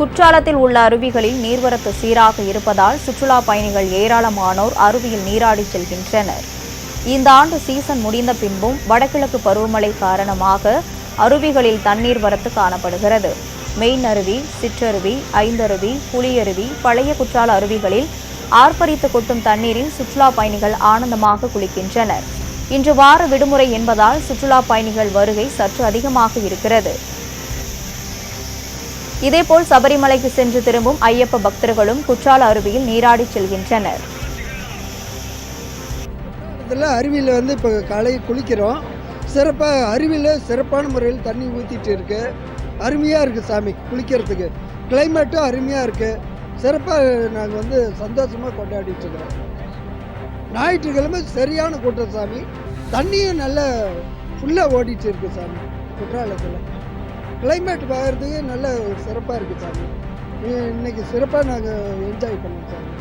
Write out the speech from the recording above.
குற்றாலத்தில் உள்ள அருவிகளில் நீர்வரத்து சீராக இருப்பதால் சுற்றுலா பயணிகள் ஏராளமானோர் அருவியில் நீராடி செல்கின்றனர். இந்த ஆண்டு சீசன் முடிந்த பின்பும் வடகிழக்கு பருவமழை காரணமாக அருவிகளில் தண்ணீர் வரத்து காணப்படுகிறது. மெயின் அருவி, சிற்றருவி, ஐந்தருவி, புலியருவி, பழைய குற்றால அருவிகளில் ஆர்ப்பரித்து கொட்டும் தண்ணீரில் சுற்றுலா பயணிகள் ஆனந்தமாக குளிக்கின்றனர். இன்று வார விடுமுறை என்பதால் சுற்றுலா பயணிகள் வருகை சற்று அதிகமாக இருக்கிறது. இதேபோல் சபரிமலைக்கு சென்று திரும்பும் ஐயப்ப பக்தர்களும் குற்றால அருவியில் நீராடி செல்கின்றனர். அருவியில் இப்போ காலை குளிக்கிறோம். சிறப்பாக அருவியில் சிறப்பான முறையில் தண்ணி ஊற்றிட்டு இருக்கு. அருமையாக இருக்குது சாமி குளிக்கிறதுக்கு. கிளைமேட்டும் அருமையாக இருக்குது. சிறப்பாக நாங்கள் சந்தோஷமாக கொண்டாடிட்டு இருக்கிறோம். ஞாயிற்றுக்கிழமை சரியான கூட்டம் சாமி. தண்ணியும் நல்லா ஃபுல்லாக ஓடிட்டு இருக்கு சாமி. குற்றாலத்தில் கிளைமேட் பார்க்குறதுக்கு நல்ல சிறப்பாக இருக்குது சாமி. இன்னைக்கு சிறப்பாக நாங்கள் என்ஜாய் பண்ணோம் சாமி.